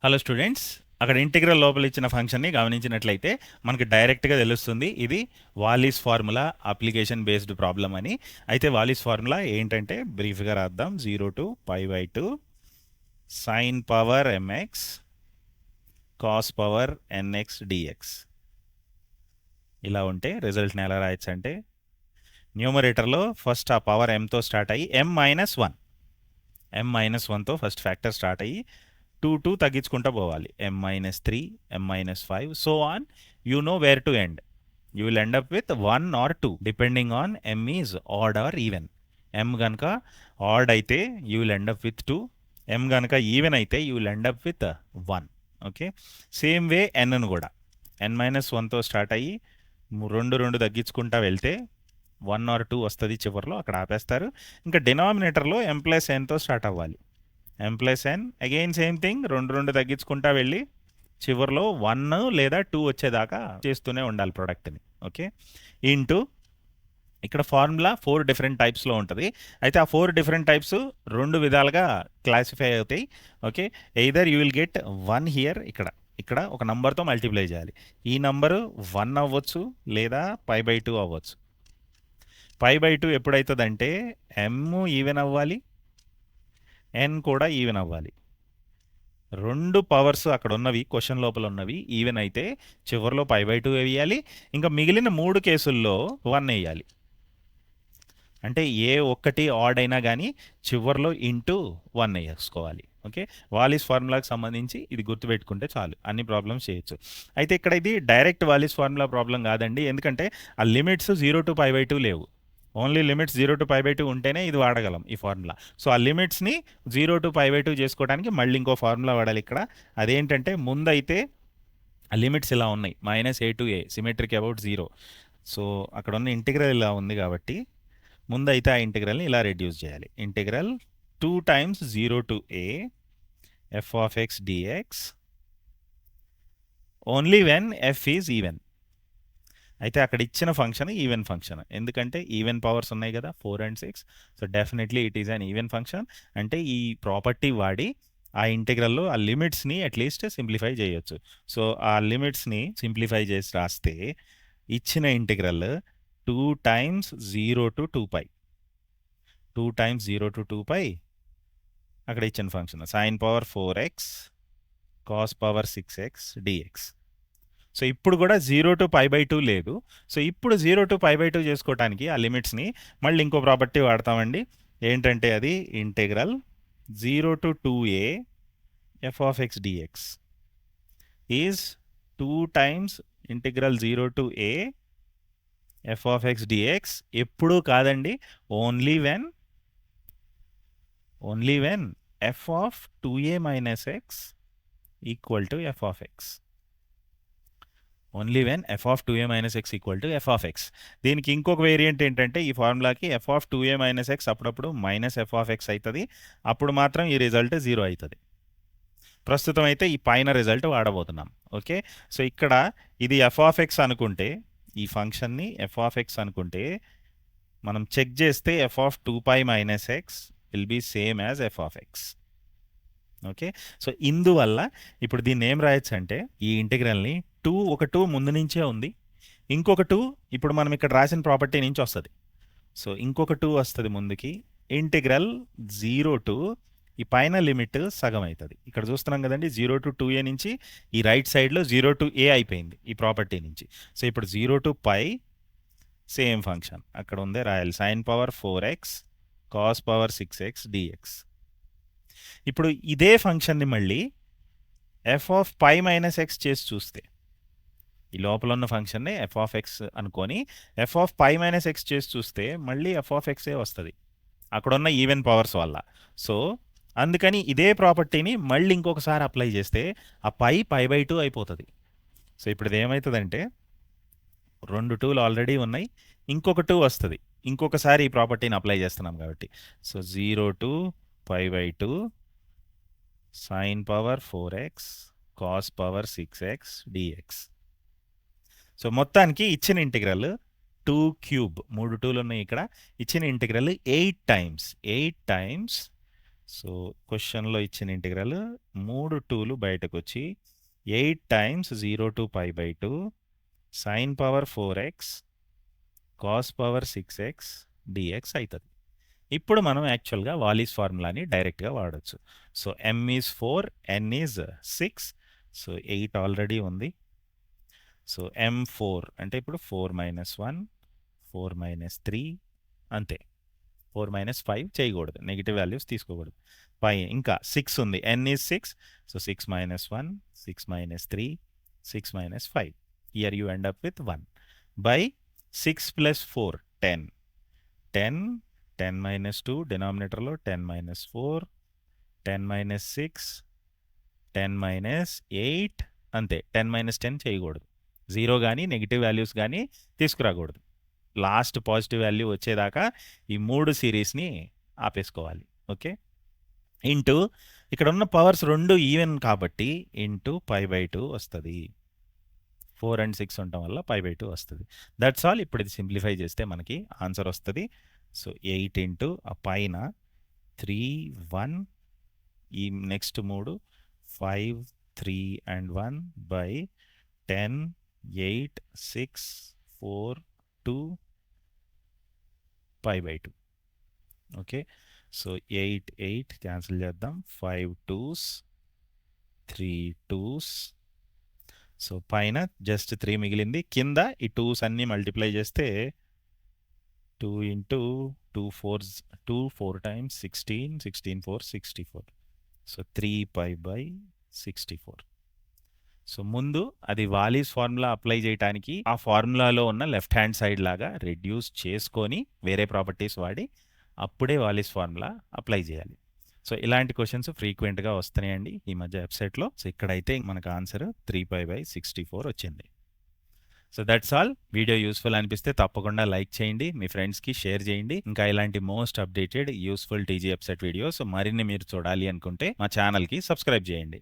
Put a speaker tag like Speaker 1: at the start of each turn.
Speaker 1: Hello students, అక్కడ integral లోపల ఇచ్చిన ఫంక్షన్ని గమనించినట్లయితే మనకి డైరెక్ట్గా తెలుస్తుంది ఇది వాలీస్ ఫార్ములా అప్లికేషన్ బేస్డ్ ప్రాబ్లం అని. అయితే వాలీస్ ఫార్ములా ఏంటంటే బ్రీఫ్గా రాద్దాం. 0 to π/2 sine power m x cos power n x d x. ఇలా ఉంటే రిజల్ట్ని ఎలా రాయొచ్చు అంటే న్యూమరేటర్లో ఫస్ట్ ఆ పవర్ ఎంతో స్టార్ట్ అయ్యి m-1తో ఫస్ట్ ఫ్యాక్టర్ స్టార్ట్ అయ్యి 2 తగ్గించుకుంటూ పోవాలి. m-3, m-5, so on. You know where to end. You will end up with 1 or 2 depending on m is odd or even. m కనుక ఆడ్ అయితే you will end up with 2. m కనుక even అయితే you will end up with 1. Okay, same way n కూడా n-1తో start అయ్యి 2 తగ్గించుకుంటా వెళ్తే 1 or 2 వస్తుంది చివరిలో, అక్కడ ఆపేస్తారు. ఇంకా డినామినేటర్లో m+nతో స్టార్ట్ అవ్వాలి. m+n అగైన్ సేమ్ థింగ్, 2 తగ్గించుకుంటా వెళ్ళి చివరిలో 1 లేదా 2 వచ్చేదాకా చేస్తూనే ఉండాలి ప్రోడక్ట్ని. ఓకే, ఇంటూ ఇక్కడ ఫార్ములా 4 డిఫరెంట్ టైప్స్లో ఉంటుంది. అయితే ఆ 4 డిఫరెంట్ టైప్స్ 2 విధాలుగా క్లాసిఫై అవుతాయి. Okay, either you will get 1 here, ఇక్కడ ఒక నంబర్తో మల్టిప్లై చేయాలి. ఈ నంబరు 1 అవ్వచ్చు లేదా π/2 అవ్వచ్చు. π/2 ఎప్పుడవుతుందంటే m ఈవెన్ అవ్వాలి, n కూడా ఈవెన్ అవ్వాలి. 2 పవర్స్ అక్కడ ఉన్నవి, క్వశ్చన్ లోపల ఉన్నవి ఈవెన్ అయితే చివరిలో π/2 వేయాలి. ఇంకా మిగిలిన 3 కేసుల్లో 1 వేయాలి. అంటే ఏ ఒక్కటి ఆడ్ అయినా కానీ చివరిలో ఇంటూ 1 వేసుకోవాలి. ఓకే, వాలీస్ ఫార్ములాకి సంబంధించి ఇది గుర్తుపెట్టుకుంటే చాలు, అన్ని ప్రాబ్లమ్స్ చేయొచ్చు. అయితే ఇక్కడ ఇది డైరెక్ట్ వాలీస్ ఫార్ములా ప్రాబ్లం కాదండి, ఎందుకంటే ఆ లిమిట్స్ 0 to π/2 లేవు. ఓన్లీ లిమిట్స్ 0 to π/2 ఉంటేనే ఇది వాడగలం ఈ ఫార్ములా. సో ఆ లిమిట్స్ని 0 to π/2 చేసుకోవడానికి మళ్ళీ ఇంకో ఫార్ములా వాడాలి ఇక్కడ. అదేంటంటే ముందైతే ఆ లిమిట్స్ ఇలా ఉన్నాయి, -a to a symmetric about 0. So అక్కడ ఉన్న ఇంటిగ్రల్ ఇలా ఉంది కాబట్టి ముందైతే ఆ ఇంటిగ్రల్ని ఇలా రెడ్యూస్ చేయాలి. Integral 2 times 0 to a f of x dx only when f is even. అయితే అక్కడ ఇచ్చిన ఫంక్షన్ ఈవెన్ ఫంక్షన్, ఎందుకంటే ఈవెన్ పవర్స్ ఉన్నాయి కదా 4 and 6. So definitely it is an even function. అంటే ఈ ప్రాపర్టీ వాడి ఆ ఇంటిగ్రల్లో ఆ లిమిట్స్ని అట్లీస్ట్ సింప్లిఫై చేయొచ్చు. సో ఆ లిమిట్స్ని సింప్లిఫై చేసి రాస్తే ఇచ్చిన integral 2 times 0 to 2π, 2 times 0 to 2π అక్కడ ఇచ్చిన function sign power 4x cos power 6x dx. So ఇప్పుడు కూడా 0 to π/2 లేదు. సో ఇప్పుడు 0 to π/2 చేసుకోవడానికి ఆ లిమిట్స్ని మళ్ళీ ఇంకో ప్రాపర్టీ వాడతామండి. ఏంటంటే అది integral 0 to 2a f of x dx is 2 times integral 0 to a f of x dx. ఎప్పుడూ కాదండి, only when f of 2a minus x equal to f of x. Only when f of 2a minus x equal to f of x. దీనికి ఇంకొక variant ఏంటంటే ఈ ఫార్ములాకి f of 2a minus x అప్పుడప్పుడు minus f of x అవుతుంది. అప్పుడు మాత్రం ఈ result 0 అవుతుంది. ప్రస్తుతం అయితే ఈ పైన రిజల్ట్ వాడబోతున్నాం. ఓకే, సో ఇక్కడ ఇది f of x అనుకుంటే, ఈ ఫంక్షన్ని f of x అనుకుంటే మనం చెక్ చేస్తే f of 2π minus x will be same as f of x. Okay, so ఇందువల్ల ఇప్పుడు దీన్ని ఏం రాయొచ్చు అంటే ఈ ఇంటిగ్రల్ని ఒక 2 ముందు నుంచే ఉంది, ఇంకొక 2 ఇప్పుడు మనం ఇక్కడ రాసిన ప్రాపర్టీ నుంచి వస్తుంది. సో ఇంకొక 2 వస్తుంది ముందుకి. ఇంటిగ్రల్ 0 to ఈ పైన లిమిట్ సగం అవుతుంది. ఇక్కడ చూస్తున్నాం కదండి, 0 to 2a నుంచి ఈ రైట్ సైడ్లో 0 to a అయిపోయింది ఈ ప్రాపర్టీ నుంచి. సో ఇప్పుడు 0 to π సేమ్ ఫంక్షన్ అక్కడ ఉందే రాయాలి, sign power 4x cos power 6x dx. ఇప్పుడు ఇదే ఫంక్షన్ని మళ్ళీ f of π minus x చేసి చూస్తే, ఈ లోపల ఉన్న ఫంక్షన్ని f of x అనుకొని f of π minus x చేసి చూస్తే మళ్ళీ f of x వస్తుంది అక్కడ ఉన్న ఈవెన్ పవర్స్ వల్ల. సో అందుకని ఇదే ప్రాపర్టీని మళ్ళీ ఇంకొకసారి అప్లై చేస్తే ఆ π/2 అయిపోతుంది. సో ఇప్పుడు ఇది ఏమవుతుందంటే 2 2లు ఆల్రెడీ ఉన్నాయి, ఇంకొక 2 వస్తుంది. ఇంకొకసారి ఈ ప్రాపర్టీని అప్లై చేస్తున్నాం కాబట్టి. So 0 to π/2 sine power 4x cos power 6x dx. So మొత్తానికి ఇచ్చిన ఇంటిగ్రల్ 2³ 3 2లు ఉన్నాయి ఇక్కడ. ఇచ్చిన ఇంటిగ్రల్ 8 times సో క్వశ్చన్లో ఇచ్చిన ఇంటిగ్రల్ 3 2లు బయటకు వచ్చి 8 times 0 to π by 2 sin power 4x cos power 6x dx అవుతుంది. ఇప్పుడు మనం యాక్చువల్గా వాలీస్ ఫార్ములాని డైరెక్ట్గా వాడచ్చు. So m is 4, n is 6, so 8 already ఉంది. సో m4 అంటే ఇప్పుడు 4 - 1 4 - 3 అంతే. 4 - 5 చేయకూడదు, నెగిటివ్ వాల్యూస్ తీసుకోకూడదు. పై ఇంకా 6 ఉంది, n is 6, so 6 - 1 6 - 3 6 - 5. Here you end up with 1 by 6 + 4 10 10 10 - 2 డినామినేటర్లో 10 - 4 10 - 6 10 - 8 అంతే. 10 - 10 చేయకూడదు, జీరో కానీ నెగిటివ్ వాల్యూస్ కానీ తీసుకురాకూడదు. లాస్ట్ పాజిటివ్ వాల్యూ వచ్చేదాకా ఈ 3 సిరీస్ని ఆపేసుకోవాలి. ఓకే, ఇంటూ ఇక్కడ ఉన్న పవర్స్ 2 ఈవెన్ కాబట్టి ఇంటూ π/2 వస్తుంది. 4 and 6 ఉండటం వల్ల π/2 వస్తుంది. That's all. ఇప్పుడు ఇది సింప్లిఫై చేస్తే మనకి ఆన్సర్ వస్తుంది. సో 8 ఇంటూ ఆ పైన 3 1 ఈ next 3 5 3 and 1 by 10 8 6 4 2 π/2. Okay, so 8 8 cancel చేద్దాం. 5 2s 3 2s. సో పైన జస్ట్ 3 మిగిలింది. కింద ఈ 2s అన్నీ మల్టిప్లై చేస్తే 2 into 2 4s 2 4 times 16 16 4 64. So 3π/64. So ముందు అది వాలీస్ ఫార్ములా అప్లై చేయడానికి ఆ ఫార్ములాలో ఉన్న లెఫ్ట్ హ్యాండ్ సైడ్ లాగా రెడ్యూస్ చేసుకొని వేరే ప్రాపర్టీస్ వాడి అప్పుడే వాలీస్ ఫార్ములా అప్లై చేయాలి. సో ఇలాంటి క్వశ్చన్స్ ఫ్రీక్వెంట్గా వస్తున్నాయండి ఈ మధ్య వెబ్సైట్లో. సో ఇక్కడైతే మనకు ఆన్సర్ 3π/64 వచ్చింది. So that's all. Video useful అనిపిస్తే తప్పకుండా లైక్ చేయండి, మీ ఫ్రెండ్స్కి షేర్ చేయండి. ఇంకా ఇలాంటి most updated useful TG website videos మరిన్ని మీరు చూడాలి అనుకుంటే మా ఛానల్కి సబ్స్క్రైబ్ చేయండి.